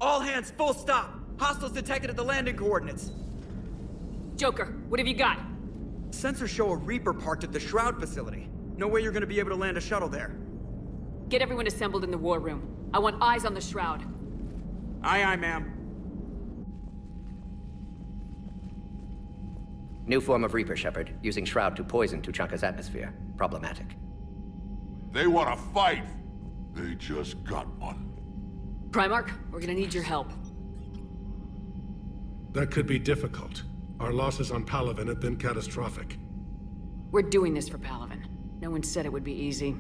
All hands, full stop! Hostiles detected at the landing coordinates. Joker, what have you got? Sensors show a Reaper parked at the Shroud facility. No way you're gonna be able to land a shuttle there. Get everyone assembled in the war room. I want eyes on the Shroud. Aye, aye, ma'am. New form of Reaper, Shepard, using Shroud to poison Tuchanka's atmosphere. Problematic. They want to fight! They just got one. Primarch, we're gonna need your help. That could be difficult. Our losses on Palaven have been catastrophic. We're doing this for Palaven. No one said it would be easy.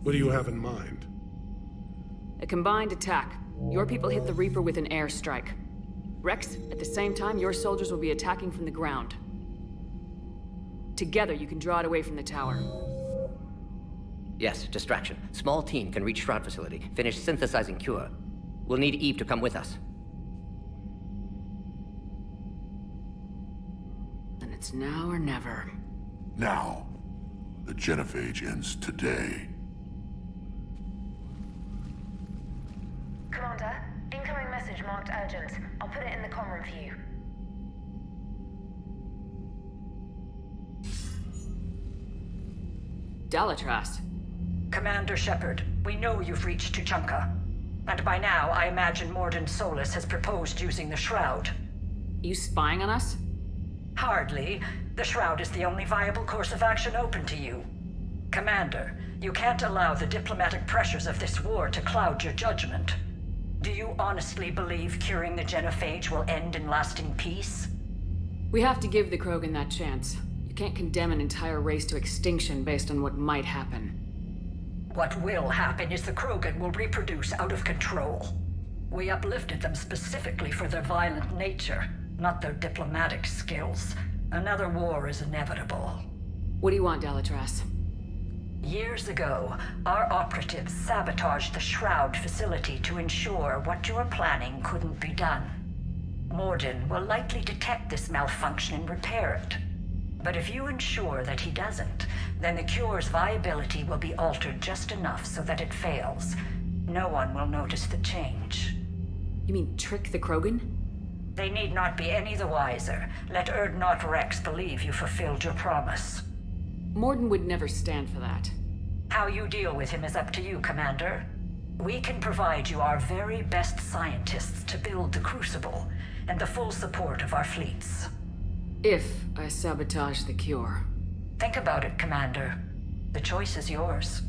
What do you have in mind? A combined attack. Your people hit the Reaper with an airstrike. Rex, at the same time, your soldiers will be attacking from the ground. Together, you can draw it away from the tower. Yes, distraction. Small team can reach Shroud facility, finish synthesizing cure. We'll need Eve to come with us. Then it's now or never. Now. The genophage ends today. Commander, incoming message marked urgent. I'll put it in the comm room for you. Dalatras. Commander Shepard, we know you've reached Tuchanka. And by now, I imagine Mordin Solus has proposed using the Shroud. You spying on us? Hardly. The Shroud is the only viable course of action open to you. Commander, you can't allow the diplomatic pressures of this war to cloud your judgment. Do you honestly believe curing the genophage will end in lasting peace? We have to give the Krogan that chance. You can't condemn an entire race to extinction based on what might happen. What will happen is the Krogan will reproduce out of control. We uplifted them specifically for their violent nature, not their diplomatic skills. Another war is inevitable. What do you want, Dalatras? Years ago, our operatives sabotaged the Shroud facility to ensure what you were planning couldn't be done. Mordin will likely detect this malfunction and repair it. But if you ensure that he doesn't, then the cure's viability will be altered just enough so that it fails. No one will notice the change. You mean trick the Krogan? They need not be any the wiser. Let Urdnot Rex believe you fulfilled your promise. Mordin would never stand for that. How you deal with him is up to you, Commander. We can provide you our very best scientists to build the Crucible, and the full support of our fleets. If I sabotage the cure. Think about it, Commander. The choice is yours.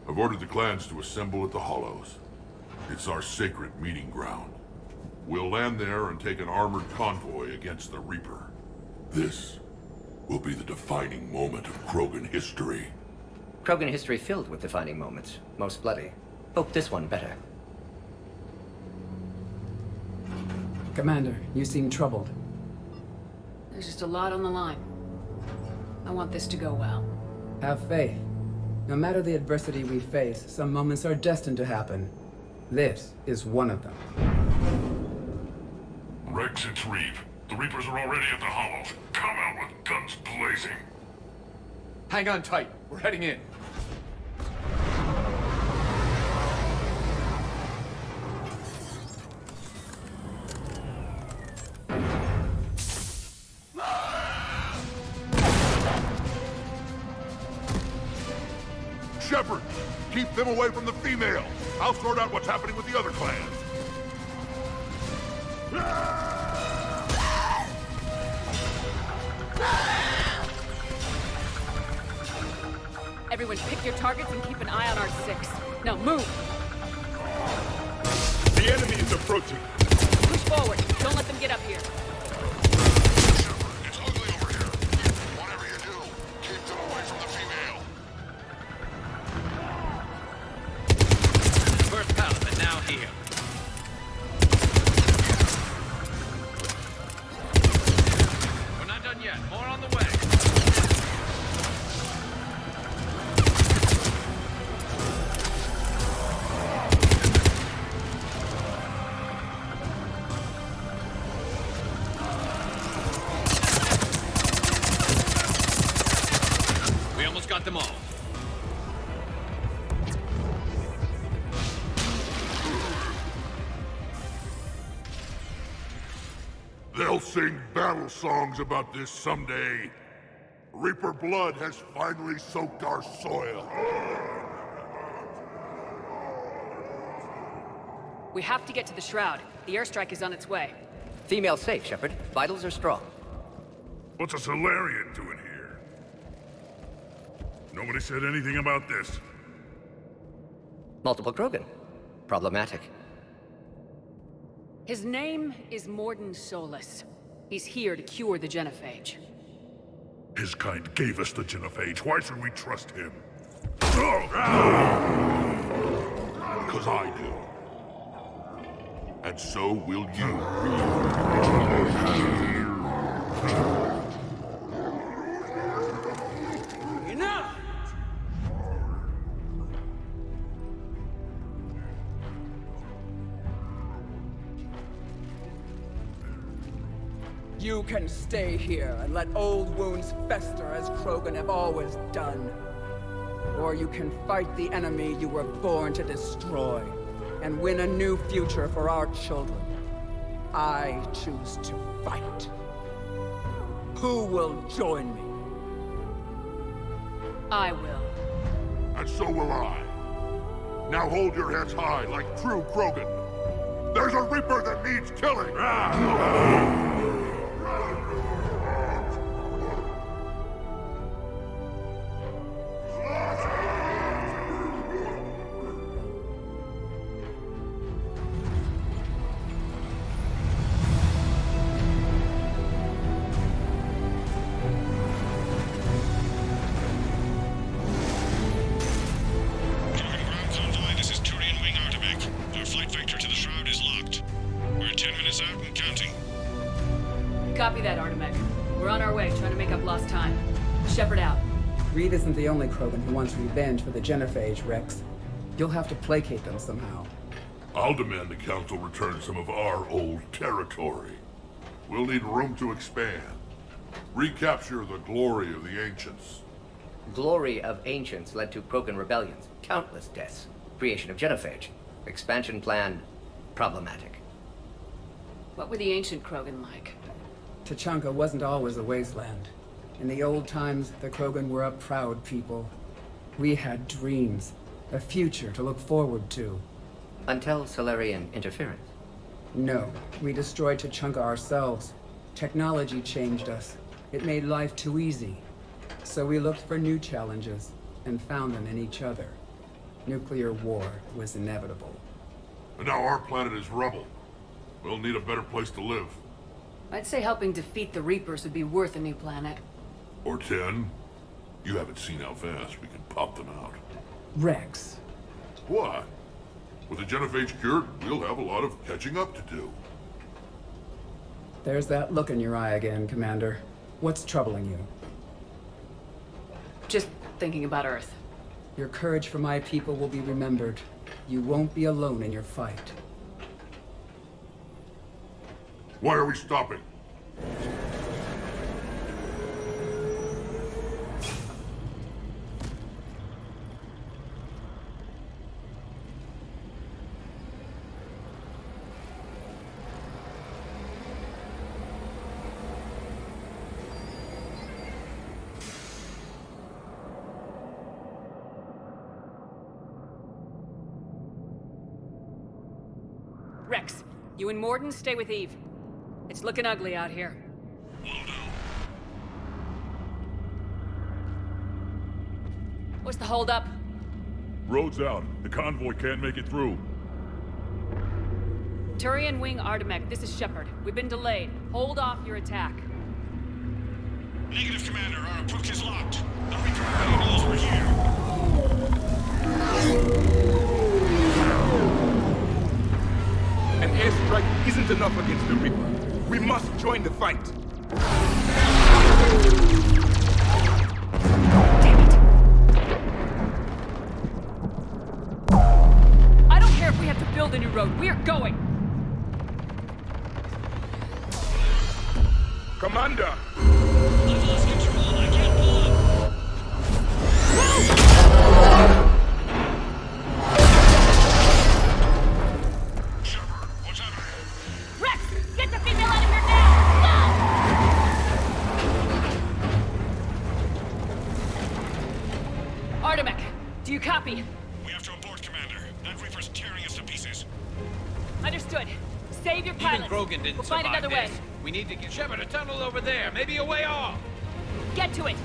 I've ordered the clans to assemble at the Hollows. It's our sacred meeting ground. We'll land there and take an armored convoy against the Reaper. This will be the defining moment of Krogan history. Krogan history filled with defining moments. Most bloody. Hope this one better. Commander, you seem troubled. There's just a lot on the line. I want this to go well. Have faith. No matter the adversity we face, some moments are destined to happen. This is one of them. Rex, it's Reeve. The Reapers are already at the Hollows. Come out with guns blazing. Hang on tight. We're heading in. Shepard, keep them away from the female. I'll sort out what's happening with the other clans. Everyone pick your targets and keep an eye on our six. Now move! The enemy is approaching. Push forward. Don't let them get up here. Shepard, it's ugly over here. Whatever you do, keep them away from the female. First Paladin now here. We're not done yet. More on the way. got them all. They'll sing battle songs about this someday. Reaper blood has finally soaked our soil. We have to get to the Shroud. The airstrike is on its way. Female safe, Shepard. Vitals are strong. What's a Solarian doing here? Nobody said anything about this. Multiple Krogan. Problematic. His name is Morden Solus. He's here to cure the genophage. His kind gave us the genophage. Why should we trust him? Because I do. And so will you. Enough! You can stay here and let old wounds fester as Krogan have always done. Or you can fight the enemy you were born to destroy and win a new future for our children. I choose to fight. Who will join me? I will. And so will I. Now hold your heads high like true Krogan. There's a Reaper that needs killing! Copy that, Artemech. We're on our way, trying to make up lost time. Shepard out. Reed isn't the only Krogan who wants revenge for the genophage, Rex. You'll have to placate them somehow. I'll demand the Council return some of our old territory. We'll need room to expand. Recapture the glory of the Ancients. Glory of Ancients led to Krogan rebellions, countless deaths, creation of genophage. Expansion plan, problematic. What were the ancient Krogan like? Tuchanka wasn't always a wasteland. In the old times, the Krogan were a proud people. We had dreams, a future to look forward to. Until Solarian interference. No, we destroyed Tuchanka ourselves. Technology changed us. It made life too easy. So we looked for new challenges, and found them in each other. Nuclear war was inevitable. And now our planet is rubble. We'll need a better place to live. I'd say helping defeat the Reapers would be worth a new planet. Or 10. You haven't seen how fast we can pop them out. Rex. What? With the genophage cured, we'll have a lot of catching up to do. There's that look in your eye again, Commander. What's troubling you? Just thinking about Earth. Your courage for my people will be remembered. You won't be alone in your fight. Why are we stopping? Rex, you and Morden stay with Eve. It's looking ugly out here. What's the holdup? Road's out. The convoy can't make it through. Turian Wing Artemech, this is Shepard. We've been delayed. Hold off your attack. Negative, Commander. Our approach is locked. The Reaper rebellion is over here. An airstrike isn't enough against the Reaper. We must join the fight. Damn it! I don't care if we have to build a new road. We're going! Commander! I've lost control. I can't pull up. Do you copy? We have to abort, Commander. That Reaper's tearing us to pieces. Understood. Save your pilots. Even Krogan didn't We'll find survive another way. this. We need to get Shepard a tunnel over there. Maybe a way off. Get to it.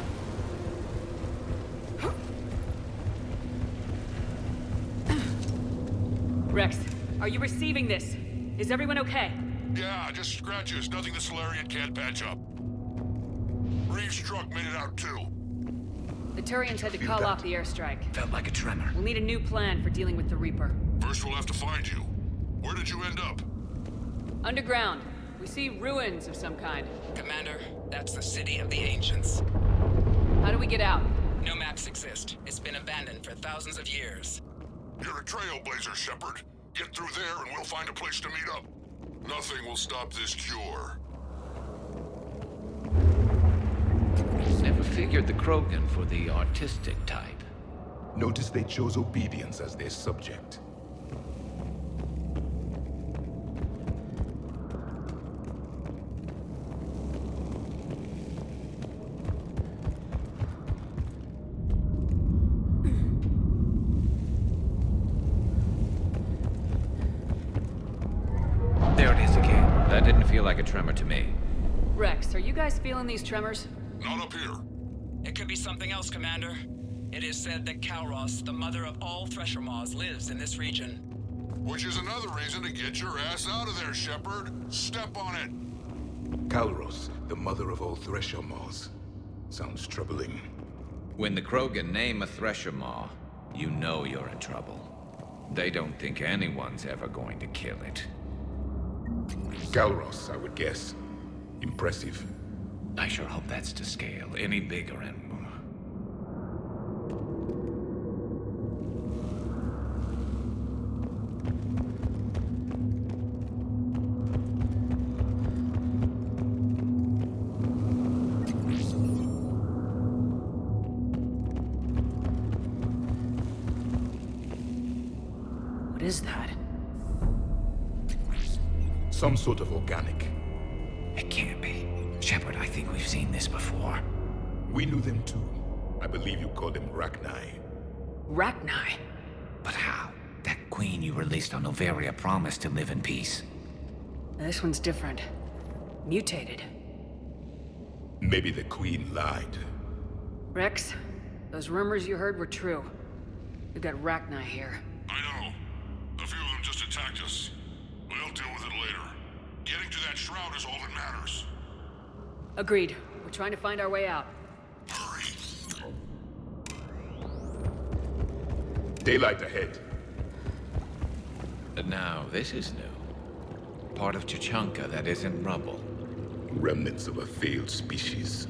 Rex, are you receiving this? Is everyone okay? Yeah, just scratches. Nothing the Solarian can't patch up. Reeves' truck made it out too. The Turians had to call off the airstrike. Felt like a tremor. We'll need a new plan for dealing with the Reaper. First we'll have to find you. Where did you end up? Underground. We see ruins of some kind. Commander, that's the city of the ancients. How do we get out? No maps exist. It's been abandoned for thousands of years. You're a trailblazer, Shepard. Get through there and we'll find a place to meet up. Nothing will stop this cure. Never figured the Krogan for the artistic type. Notice they chose obedience as their subject. There it is again. That didn't feel like a tremor to me. Rex, are you guys feeling these tremors? Not up here. It could be something else, Commander. It is said that Kalros, the mother of all Thresher Maws, lives in this region. Which is another reason to get your ass out of there, Shepard. Step on it. Kalros, the mother of all Thresher Maws. Sounds troubling. When the Krogan name a Thresher Maw, you know you're in trouble. They don't think anyone's ever going to kill it. Kalros, I would guess. Impressive. I sure hope that's to scale. Any bigger and... What is that? Some sort of organic. It can't be. Shepard, I think we've seen this before. We knew them too. I believe you call them Rachni. Rachni? But how? That queen you released on Noveria promised to live in peace. This one's different. Mutated. Maybe the queen lied. Rex, those rumors you heard were true. We've got Rachni here. I know. A few of them just attacked us. We'll deal with it later. Getting to that shroud is all that matters. Agreed. We're trying to find our way out. Hurry. Daylight ahead. And now, this is new. Part of Chichanka that isn't rubble. Remnants of a failed species.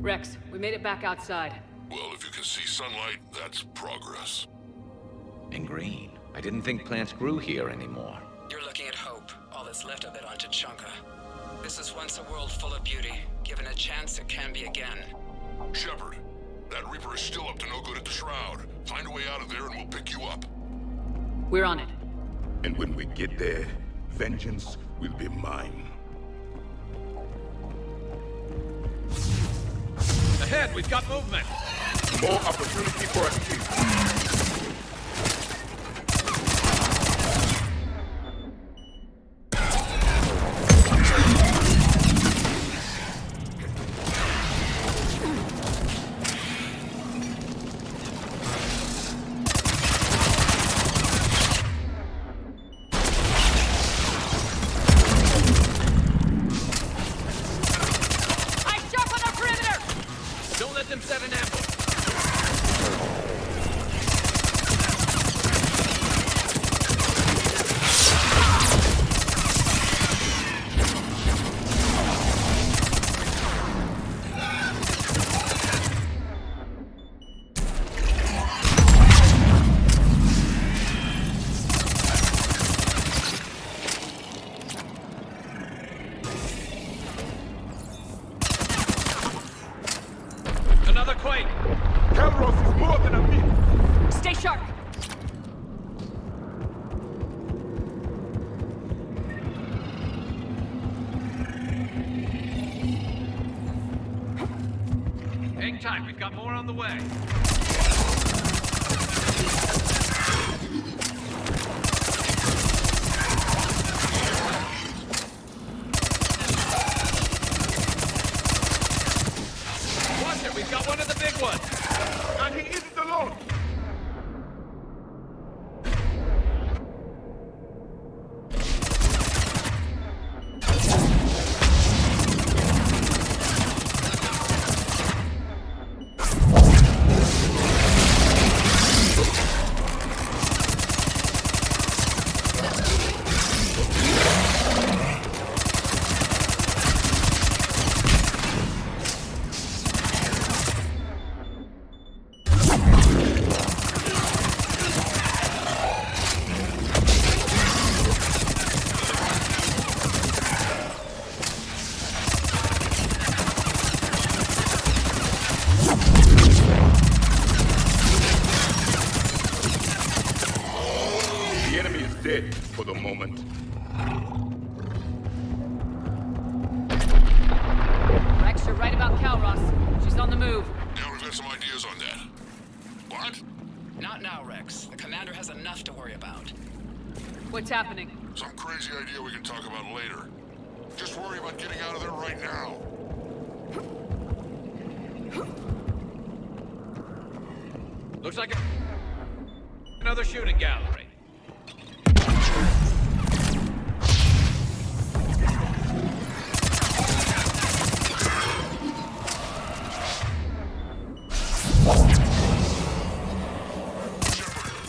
Rex, we made it back outside. Well, if you can see sunlight, that's progress. And green. I didn't think plants grew here anymore. You're looking at hope, all that's left of it on Chichanka. This is once a world full of beauty. Given a chance, it can be again. Shepard, that Reaper is still up to no good at the Shroud. Find a way out of there and we'll pick you up. We're on it. And when we get there, vengeance will be mine. Ahead, we've got movement. More opportunity for escape. tight. We've got more on the way. Watch it. We've got one of the big ones. And he isn't alone. Dead for the moment. Rex, you're right about Calros. She's on the move. Yeah, we've got some ideas on that. What? Not now, Rex. The commander has enough to worry about. What's happening? Some crazy idea we can talk about later. Just worry about getting out of there right now. Looks like another shooting gallery.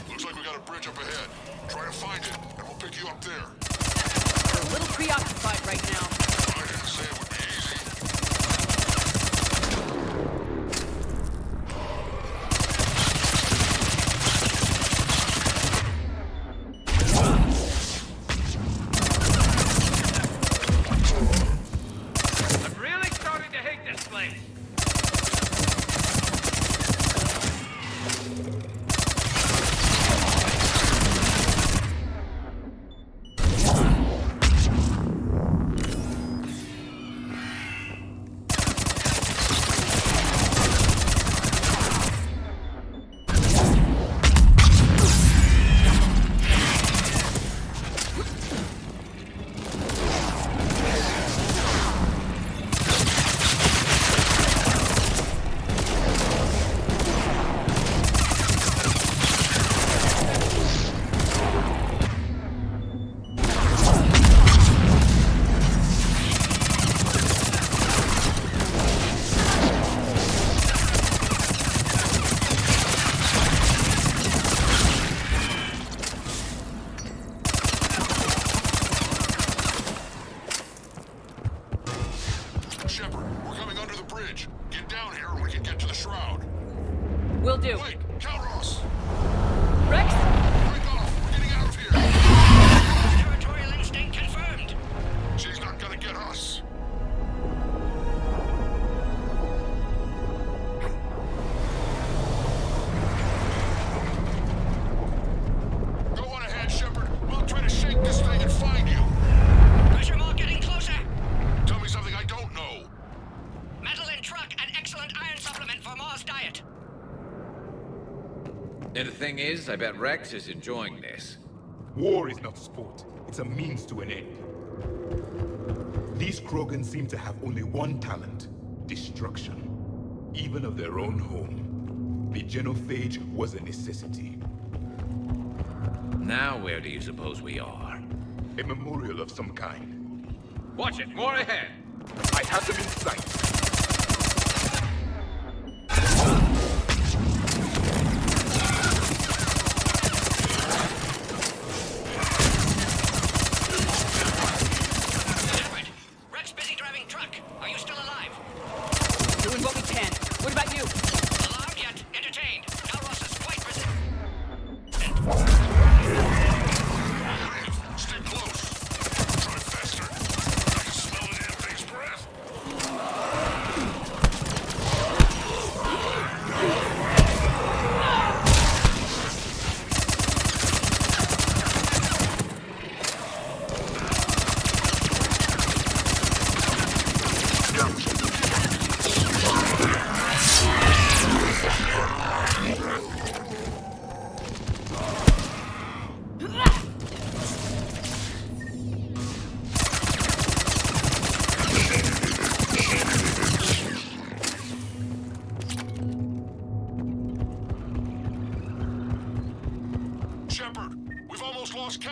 Looks like we got a bridge up ahead. Try to find it, and we'll pick you up there. We're a little preoccupied right now. I didn't say it would be easy. I'm really starting to hate this place. Shepard, we're coming under the bridge. Get down here and we can get to the shroud. Will do. Wait, Calros! Rex? Break off! We're getting out of here! Territorial instinct confirmed. She's not gonna get us. Go on ahead, Shepard. We'll try to shake this thing and find you. Pressure mark getting closer. Tell me something I don't know. Metal in truck and excellent iron supplement for Mars diet. And the thing is, I bet Rex is enjoying this. War is not sport. It's a means to an end. These Krogan seem to have only one talent: destruction. Even of their own home. The genophage was a necessity. Now where do you suppose we are? A memorial of some kind. Watch it. More ahead. I have them in sight. Shepard, Rex busy driving truck. Are you still alive? Doing what we can. What about you? Alarmed yet? Entertained. Calros is quite resistant. Stay close. Try faster. I can smell the damn thing's breath.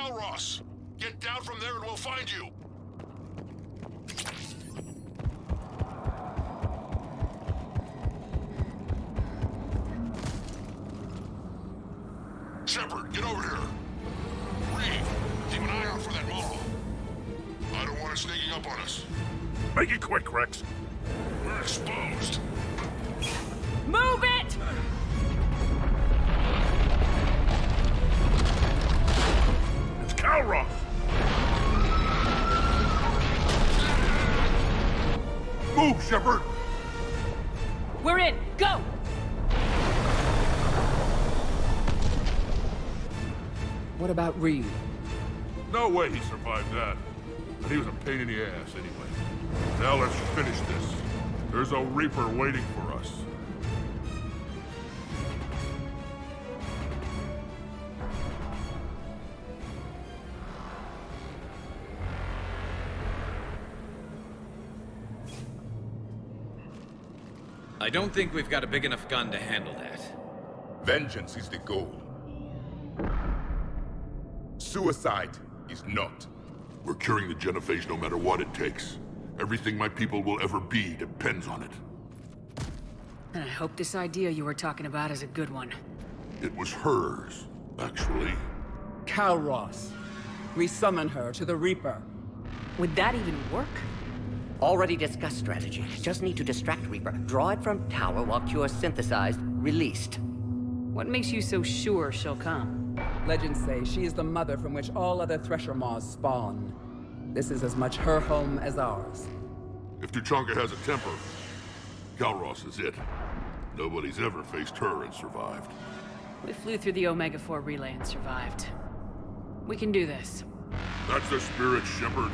Calros! Get down from there and we'll find you! Shepard, get over here! Reed, keep an eye out for that mall. I don't want it sneaking up on us. Make it quick, Rex. We're exposed. Move it! It's Calros! Move, Shepard! We're in! Go! What about Reed? No way he survived that. And he was a pain in the ass anyway. Now let's finish this. There's a Reaper waiting for us. I don't think we've got a big enough gun to handle that. Vengeance is the goal. Suicide is not. We're curing the genophage no matter what it takes. Everything my people will ever be depends on it. And I hope this idea you were talking about is a good one. It was hers, actually. Calros. We summon her to the Reaper. Would that even work? Already discussed strategy. Just need to distract Reaper. Draw it from tower while Cure synthesized, released. What makes you so sure she'll come? Legends say she is the mother from which all other Thresher Maws spawn. This is as much her home as ours. If Tuchanka has a temper, Calros is it. Nobody's ever faced her and survived. We flew through the Omega-4 relay and survived. We can do this. That's the spirit, Shepard.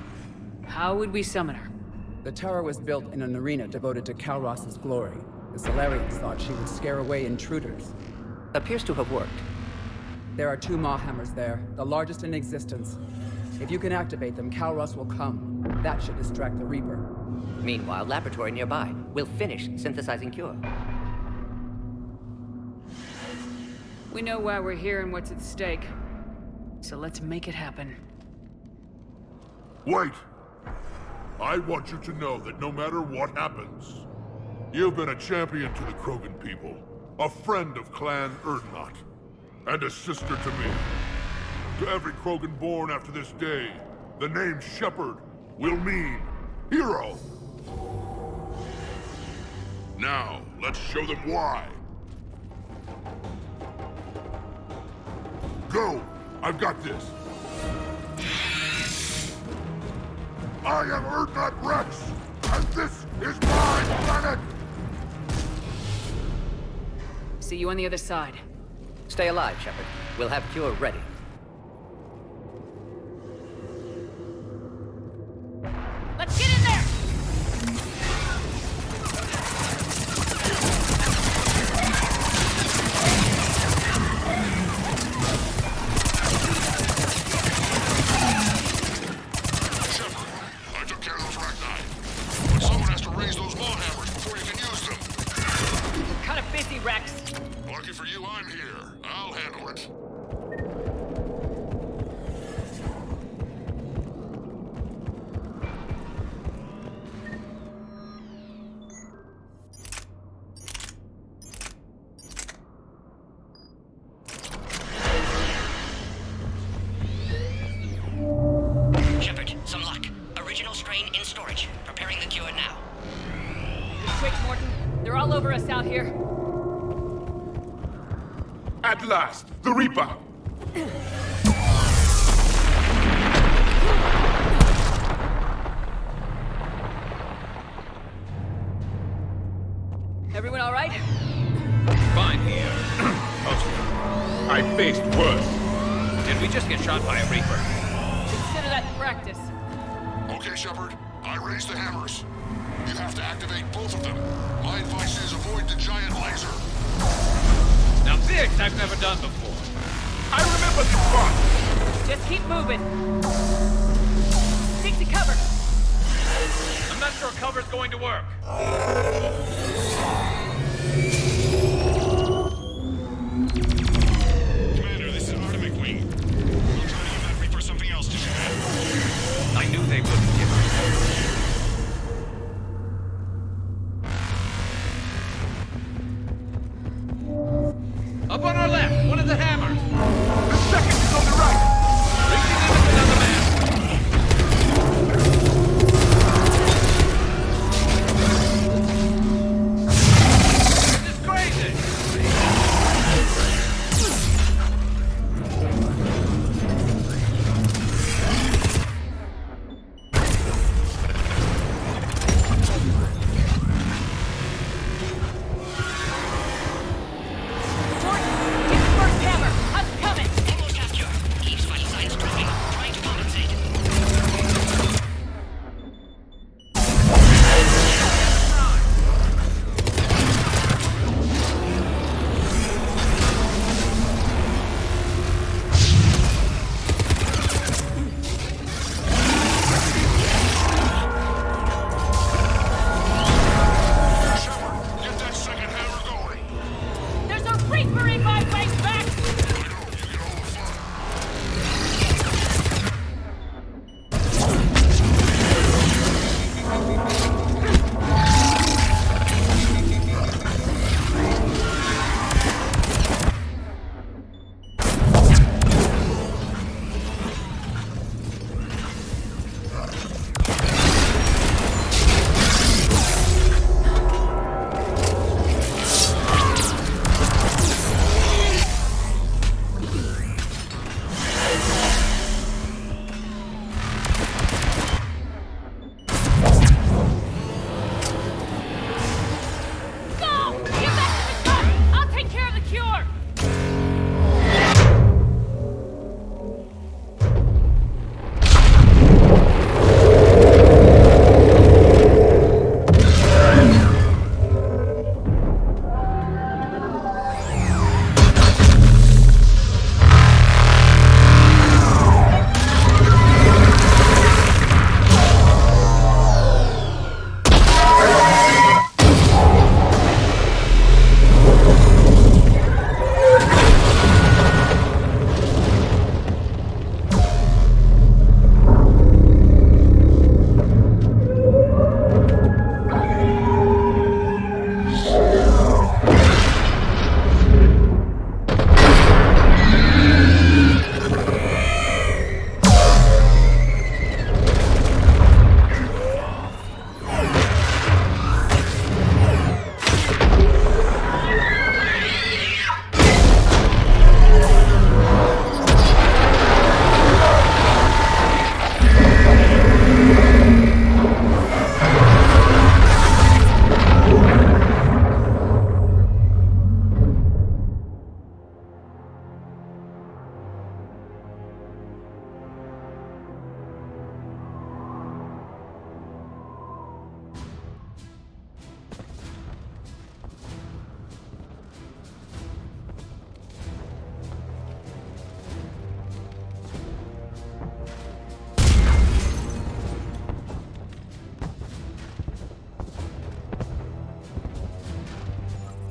How would we summon her? The tower was built in an arena devoted to Calros' glory. The Solarians thought she would scare away intruders. Appears to have worked. There are 2 Maw hammers there, the largest in existence. If you can activate them, Calros will come. That should distract the Reaper. Meanwhile, laboratory nearby. We'll finish synthesizing Cure. We know why we're here and what's at stake. So let's make it happen. Wait! I want you to know that no matter what happens, you've been a champion to the Krogan people, a friend of Clan Erdnot, and a sister to me. To every Krogan born after this day, the name Shepard will mean hero. Now, let's show them why. Go! I've got this. I am Erdnot Rex, and this is my planet! See you on the other side. Stay alive, Shepard. We'll have Cure ready. Let's get in there! Lucky for you, I'm here. I'll handle it. Shepard, some luck. Original strain in storage. Preparing the cure now. Quick, Morton. They're all over us out here. At last, the Reaper! Everyone all right? Fine here. I faced worse. Did we just get shot by a Reaper? Consider that practice. Okay, Shepard. I raised the hammers. You have to activate both of them. My advice is avoid the giant laser. Now this I've never done before. I remember this part! Just keep moving. Stick to cover. I'm not sure cover's going to work. Commander, this is Artemic Wing. We'll try to give that Reaper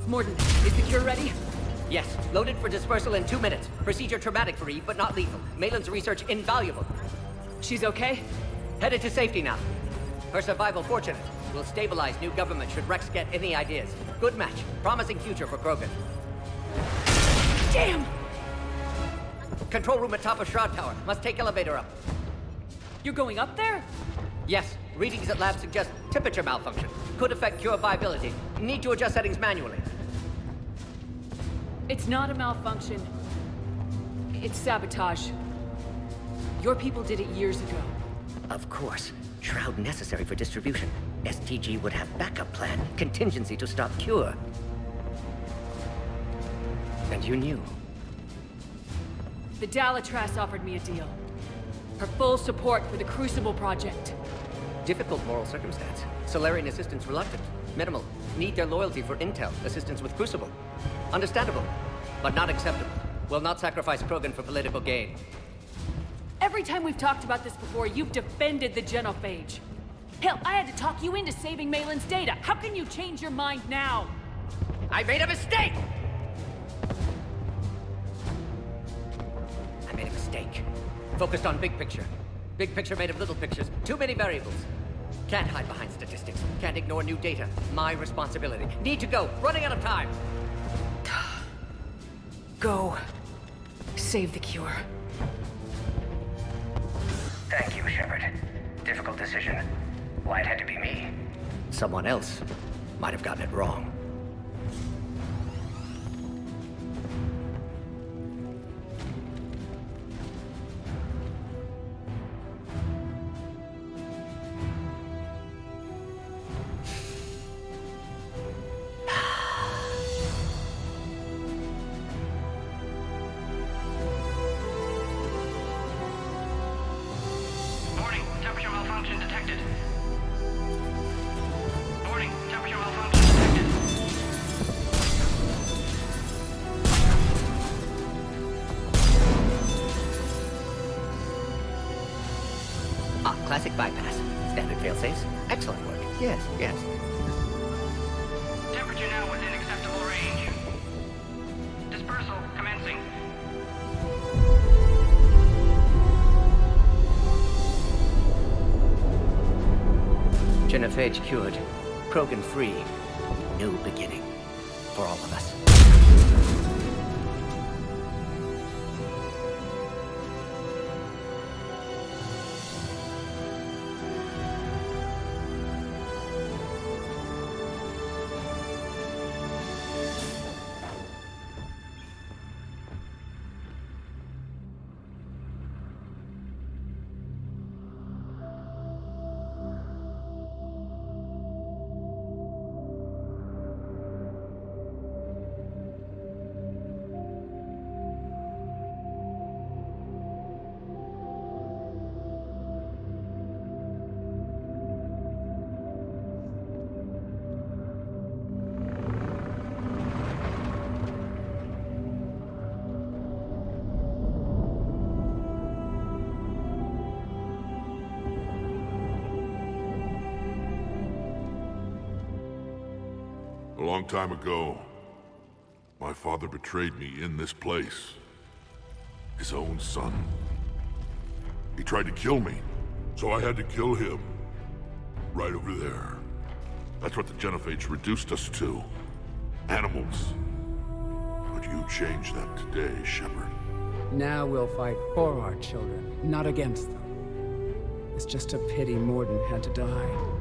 Morden, is the cure ready? Yes, loaded for dispersal in 2 minutes. Procedure traumatic for Eve, but not lethal. Malin's research invaluable. She's okay? Headed to safety now. Her survival fortunate. Will stabilize new government should Rex get any ideas. Good match. Promising future for Krogan. Damn! Control room at top of Shroud Tower. Must take elevator up. You're going up there? Yes. Readings at lab suggest temperature malfunction. Could affect cure viability. Need to adjust settings manually. It's not a malfunction. It's sabotage. Your people did it years ago. Of course. Shroud necessary for distribution. STG would have backup plan. Contingency to stop cure. And you knew. The Dalatras offered me a deal. Her full support for the Crucible project. Difficult moral circumstance. Solarian assistance reluctant. Minimal. Need their loyalty for intel. Assistance with Crucible. Understandable. But not acceptable. Will not sacrifice Krogan for political gain. Every time we've talked about this before, you've defended the genophage. Hell, I had to talk you into saving Malin's data. How can you change your mind now? I made a mistake! I made a mistake. Focused on big picture. Big picture made of little pictures. Too many variables. Can't hide behind statistics. Can't ignore new data. My responsibility. Need to go. Running out of time. Go. Save the cure. Thank you, Shepard. Difficult decision. Why it had to be me? Someone else might have gotten it wrong. Classic bypass. Standard failsafes. Excellent work. Yes, yes. Temperature now within acceptable range. Dispersal commencing. Genophage cured. Krogan free. New beginning. For all of us. A long time ago, my father betrayed me in this place. His own son. He tried to kill me, so I had to kill him. Right over there. That's what the genophage reduced us to. Animals. But you changed that today, Shepard. Now we'll fight for our children, not against them. It's just a pity Morden had to die.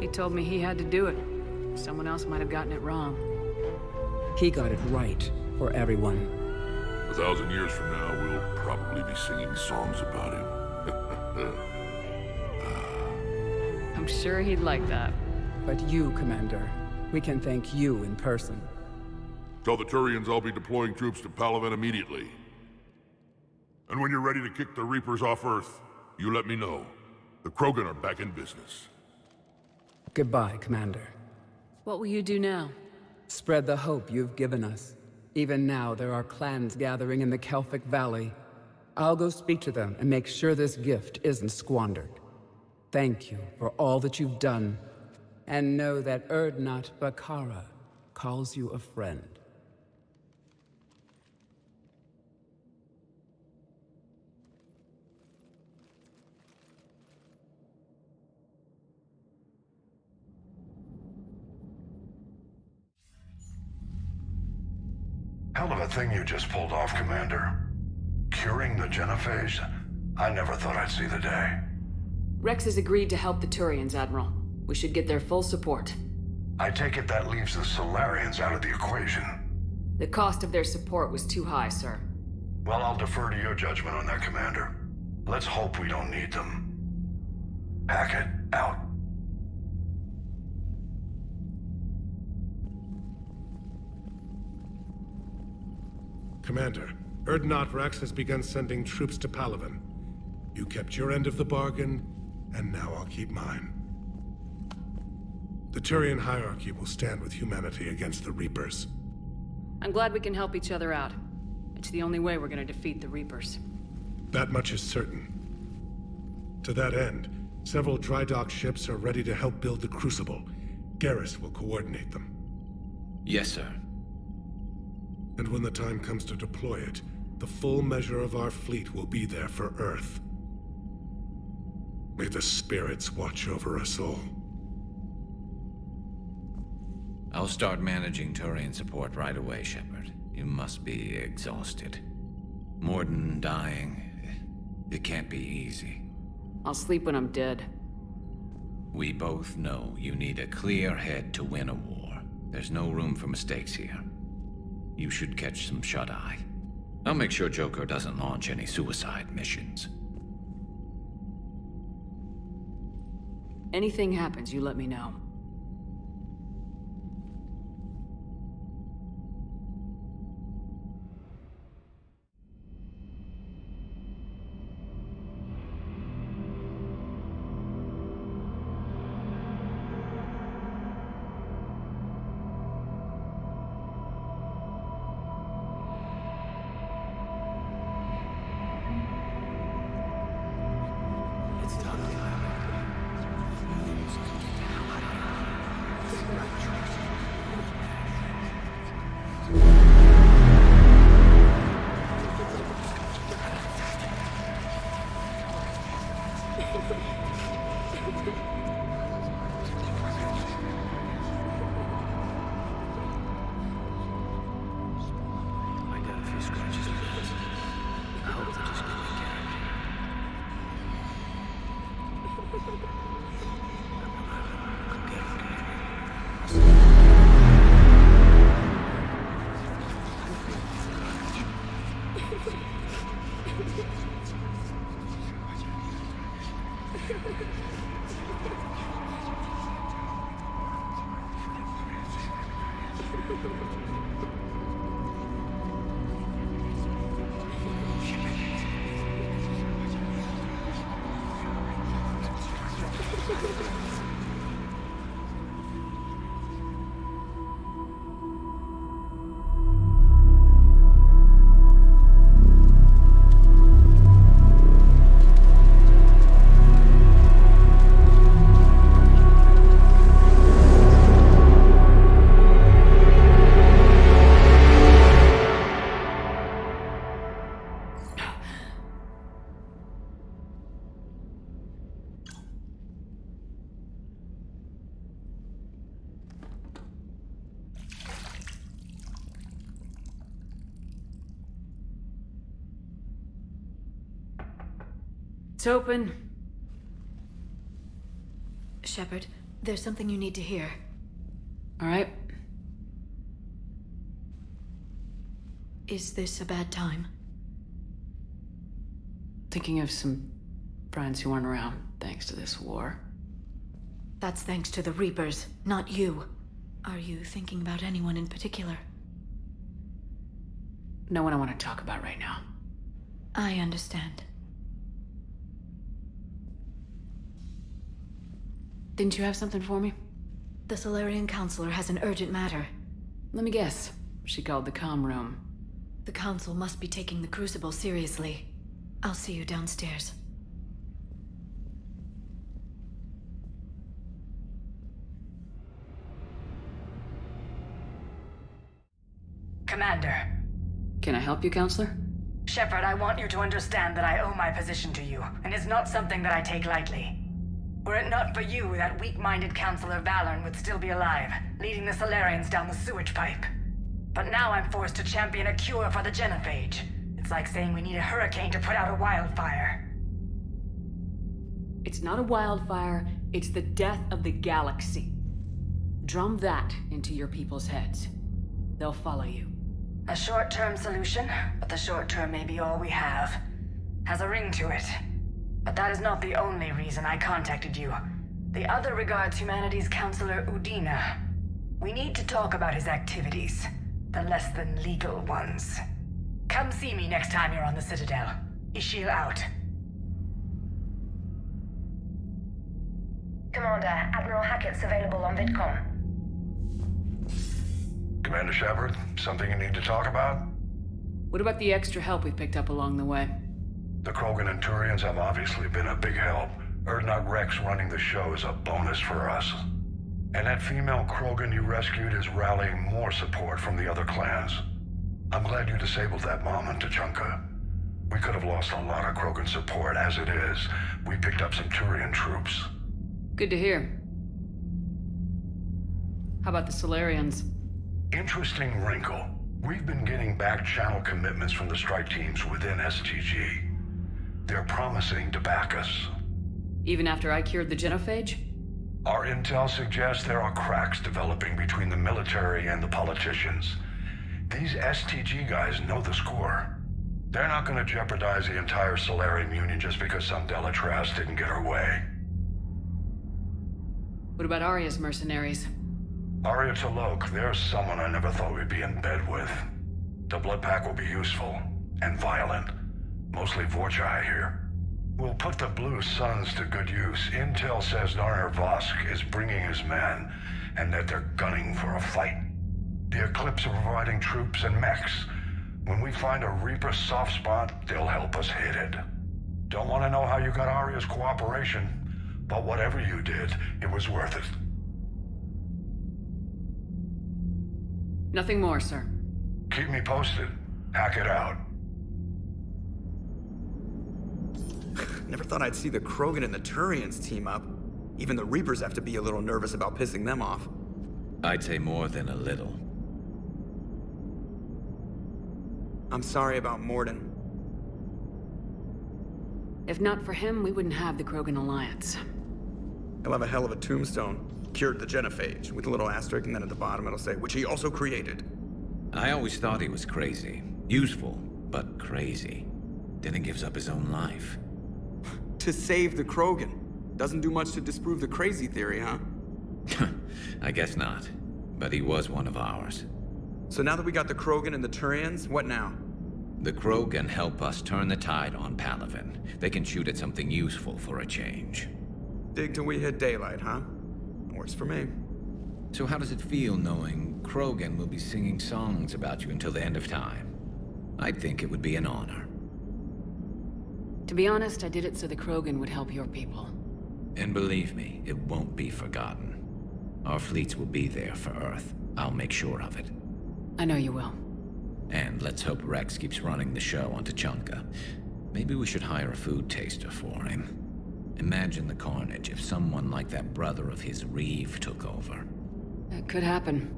He told me he had to do it. Someone else might have gotten it wrong. He got it right for everyone. 1,000 years from now, we'll probably be singing songs about him. I'm sure he'd like that. But you, Commander, we can thank you in person. Tell the Turians I'll be deploying troops to Palaven immediately. And when you're ready to kick the Reapers off Earth, you let me know. The Krogan are back in business. Goodbye, Commander. What will you do now? Spread the hope you've given us. Even now, there are clans gathering in the Kelphic Valley. I'll go speak to them and make sure this gift isn't squandered. thank you for all that you've done, and know that Erdnot Bakara calls you a friend. Hell of a thing you just pulled off, Commander. Curing the genophage? I never thought I'd see the day. Rex has agreed to help the Turians, Admiral. We should get their full support. I take it that leaves the Solarians out of the equation. The cost of their support was too high, sir. Well, I'll defer to your judgment on that, Commander. Let's hope we don't need them. Hackett, out. Commander, Erdnot Rex has begun sending troops to Palaven. You kept your end of the bargain, and now I'll keep mine. The Turian hierarchy will stand with humanity against the Reapers. I'm glad we can help each other out. It's the only way we're gonna defeat the Reapers. That much is certain. To that end, several dry dock ships are ready to help build the Crucible. Garrus will coordinate them. Yes, sir. And when the time comes to deploy it, the full measure of our fleet will be there for Earth. May the spirits watch over us all. I'll start managing Turian support right away, Shepard. You must be exhausted. Morden dying. It can't be easy. I'll sleep when I'm dead. We both know you need a clear head to win a war. There's no room for mistakes here. You should catch some shut-eye. I'll make sure Joker doesn't launch any suicide missions. Anything happens, you let me know. It's open. Shepard, there's something you need to hear. All right. Is this a bad time? Thinking of some friends who aren't around thanks to this war. That's thanks to the Reapers, not you. Are you thinking about anyone in particular? No one I want to talk about right now. I understand. Didn't you have something for me? The Solarian Counselor has an urgent matter. Let me guess. She called the comm room. The Council must be taking the Crucible seriously. I'll see you downstairs. Commander. Can I help you, Counselor? Shepard, I want you to understand that I owe my position to you, and it's not something that I take lightly. Were it not for you, that weak-minded Counselor Valorn would still be alive, leading the Solarians down the sewage pipe. But now I'm forced to champion a cure for the genophage. It's like saying we need a hurricane to put out a wildfire. It's not a wildfire, it's the death of the galaxy. Drum that into your people's heads. They'll follow you. A short-term solution, but the short term may be all we have. Has a ring to it. But that is not the only reason I contacted you. The other regards humanity's Counselor Udina. We need to talk about his activities. The less than legal ones. Come see me next time you're on the Citadel. Ishil out. Commander, Admiral Hackett's available on VidCom. Commander Shepard, something you need to talk about? What about the extra help we picked up along the way? The Krogan and Turians have obviously been a big help. Erdnot Rex running the show is a bonus for us. And that female Krogan you rescued is rallying more support from the other clans. I'm glad you disabled that mom in Tuchanka. We could have lost a lot of Krogan support. As it is, we picked up some Turian troops. Good to hear. How about the Solarians? Interesting wrinkle. We've been getting back channel commitments from the strike teams within STG. They're promising to back us. Even after I cured the genophage? Our intel suggests there are cracks developing between the military and the politicians. These STG guys know the score. They're not going to jeopardize the entire Solarian Union just because some Delatras didn't get her way. What about Arya's mercenaries? Arya T'Loak, there's someone I never thought we'd be in bed with. The Blood Pack will be useful and violent. Mostly Vorchai here. We'll put the Blue Suns to good use. Intel says Narner Vosk is bringing his men, and that they're gunning for a fight. The Eclipse are providing troops and mechs. When we find a Reaper soft spot, they'll help us hit it. Don't want to know how you got Arya's cooperation, but whatever you did, it was worth it. Nothing more, sir. Keep me posted. Hack it out. Never thought I'd see the Krogan and the Turians team up. Even the Reapers have to be a little nervous about pissing them off. I'd say more than a little. I'm sorry about Morden. If not for him, we wouldn't have the Krogan Alliance. He'll have a hell of a tombstone. Cured the genophage, with a little asterisk, and then at the bottom it'll say, which he also created. I always thought he was crazy. Useful, but crazy. Then he gives up his own life. To save the Krogan. Doesn't do much to disprove the crazy theory, huh? I guess not. But he was one of ours. So now that we got the Krogan and the Turians, what now? The Krogan help us turn the tide on Palaven. They can shoot at something useful for a change. Dig till we hit daylight, huh? Works for me. So how does it feel knowing Krogan will be singing songs about you until the end of time? I'd think it would be an honor. To be honest, I did it so the Krogan would help your people. And believe me, it won't be forgotten. Our fleets will be there for Earth. I'll make sure of it. I know you will. And let's hope Rex keeps running the show on Tuchanka. Maybe we should hire a food taster for him. Imagine the carnage if someone like that brother of his, Reeve, took over. That could happen.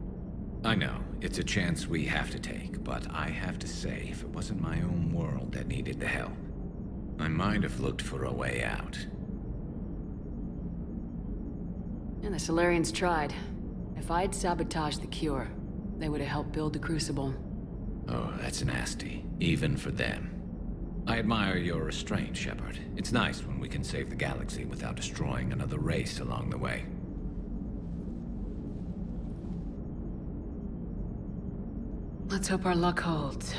I know, it's a chance we have to take, but I have to say, if it wasn't my own world that needed the help, I might have looked for a way out. And the Solarians tried. If I'd sabotaged the cure, they would have helped build the Crucible. Oh, that's nasty, even for them. I admire your restraint, Shepard. It's nice when we can save the galaxy without destroying another race along the way. Let's hope our luck holds.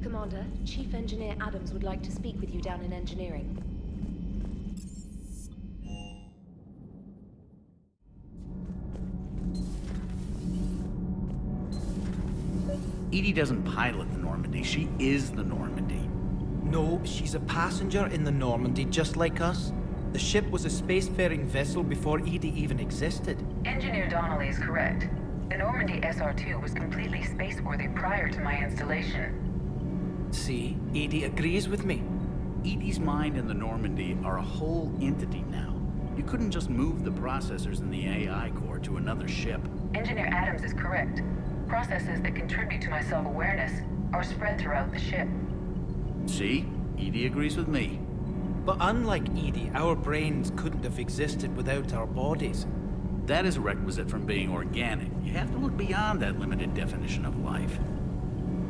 Commander, Chief Engineer Adams would like to speak with you down in engineering. Edie doesn't pilot the Normandy, she is the Normandy. No, she's a passenger in the Normandy, just like us. The ship was a spacefaring vessel before Edie even existed. Engineer Donnelly is correct. The Normandy SR-2 was completely spaceworthy prior to my installation. See, Edie agrees with me. Edie's mind and the Normandy are a whole entity now. You couldn't just move the processors in the AI core to another ship. Engineer Adams is correct. Processes that contribute to my self-awareness are spread throughout the ship. See? Edie agrees with me. But unlike Edie, our brains couldn't have existed without our bodies. That is a requisite from being organic. You have to look beyond that limited definition of life.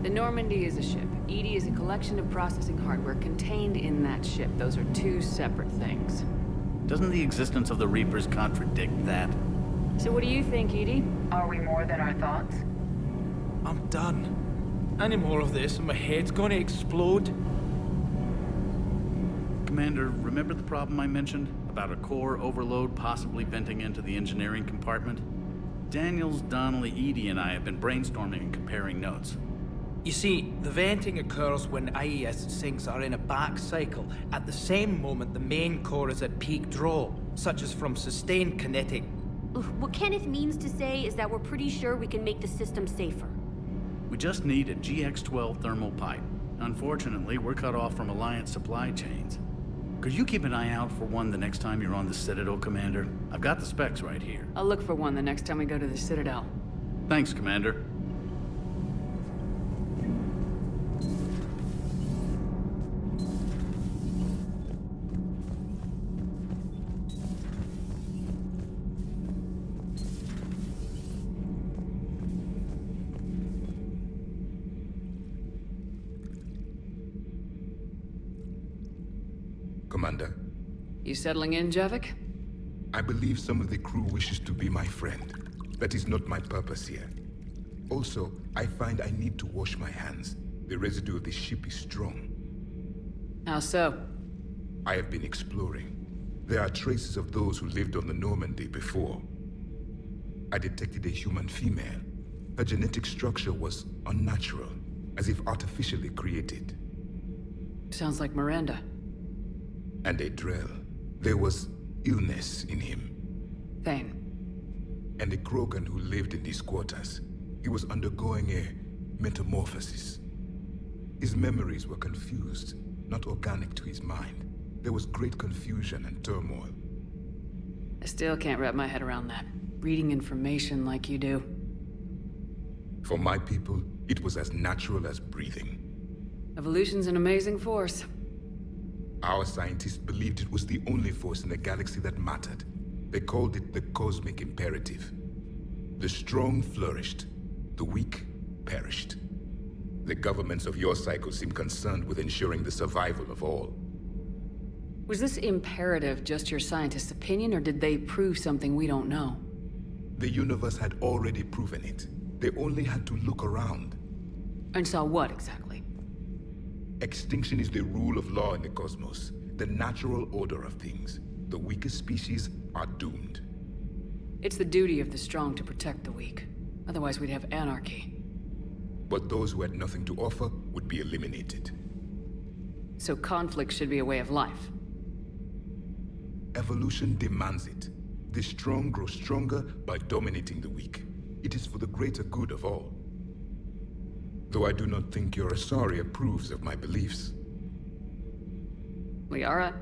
The Normandy is a ship. Edie is a collection of processing hardware contained in that ship. Those are two separate things. Doesn't the existence of the Reapers contradict that? So what do you think, Edie? Are we more than our thoughts? I'm done. Any more of this and my head's gonna explode. Commander, remember the problem I mentioned? About a core overload possibly venting into the engineering compartment? Daniels, Donnelly, Edie, and I have been brainstorming and comparing notes. You see, the venting occurs when IES sinks are in a back cycle. At the same moment, the main core is at peak draw, such as from sustained kinetic. What Kenneth means to say is that we're pretty sure we can make the system safer. We just need a GX-12 thermal pipe. Unfortunately, we're cut off from Alliance supply chains. Could you keep an eye out for one the next time you're on the Citadel, Commander? I've got the specs right here. I'll look for one the next time we go to the Citadel. Thanks, Commander. Commander. You settling in, Javik? I believe some of the crew wishes to be my friend. That is not my purpose here. Also, I find I need to wash my hands. The residue of the ship is strong. How so? I have been exploring. There are traces of those who lived on the Normandy before. I detected a human female. Her genetic structure was unnatural, as if artificially created. Sounds like Miranda. And a Drell. There was illness in him. Thane. And a Krogan who lived in these quarters. He was undergoing a metamorphosis. His memories were confused, not organic to his mind. There was great confusion and turmoil. I still can't wrap my head around that. Reading information like you do. For my people, it was as natural as breathing. Evolution's an amazing force. Our scientists believed it was the only force in the galaxy that mattered. They called it the cosmic imperative. The strong flourished, the weak perished. The governments of your cycle seem concerned with ensuring the survival of all. Was this imperative just your scientists' opinion, or did they prove something we don't know? The universe had already proven it. They only had to look around. And saw what, exactly? Extinction is the rule of law in the cosmos, the natural order of things. The weakest species are doomed. It's the duty of the strong to protect the weak. Otherwise we'd have anarchy. But those who had nothing to offer would be eliminated. So conflict should be a way of life. Evolution demands it. The strong grow stronger by dominating the weak. It is for the greater good of all. Though I do not think your Asari approves of my beliefs. Liara?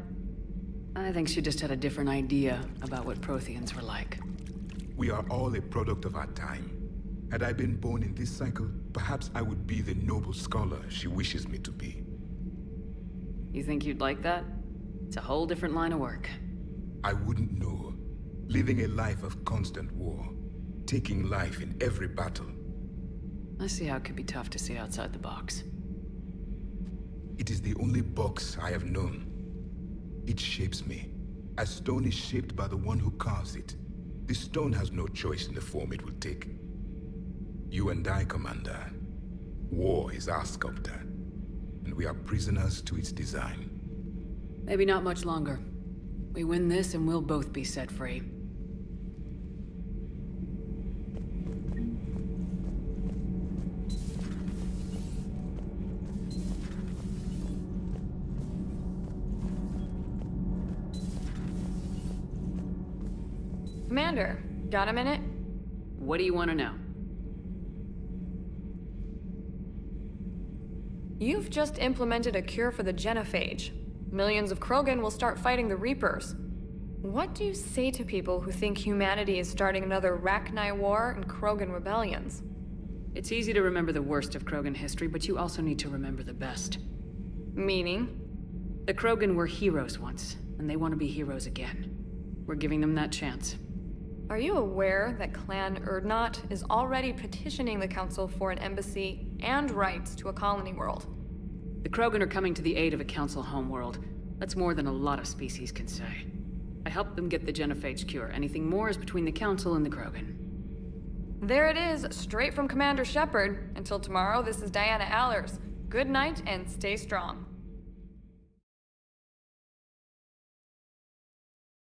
I think she just had a different idea about what Protheans were like. We are all a product of our time. Had I been born in this cycle, perhaps I would be the noble scholar she wishes me to be. You think you'd like that? It's a whole different line of work. I wouldn't know. Living a life of constant war. Taking life in every battle. I see how it could be tough to see outside the box. It is the only box I have known. It shapes me, as stone is shaped by the one who carves it. The stone has no choice in the form it will take. You and I, Commander. War is our sculptor, and we are prisoners to its design. Maybe not much longer. We win this and we'll both be set free. Commander, got a minute? What do you want to know? You've just implemented a cure for the genophage. Millions of Krogan will start fighting the Reapers. What do you say to people who think humanity is starting another Rachni War and Krogan rebellions? It's easy to remember the worst of Krogan history, but you also need to remember the best. Meaning? The Krogan were heroes once, and they want to be heroes again. We're giving them that chance. Are you aware that Clan Urdnot is already petitioning the Council for an embassy and rights to a colony world? The Krogan are coming to the aid of a Council homeworld. That's more than a lot of species can say. I helped them get the genophage cure. Anything more is between the Council and the Krogan. There it is, straight from Commander Shepard. Until tomorrow, this is Diana Allers. Good night and stay strong.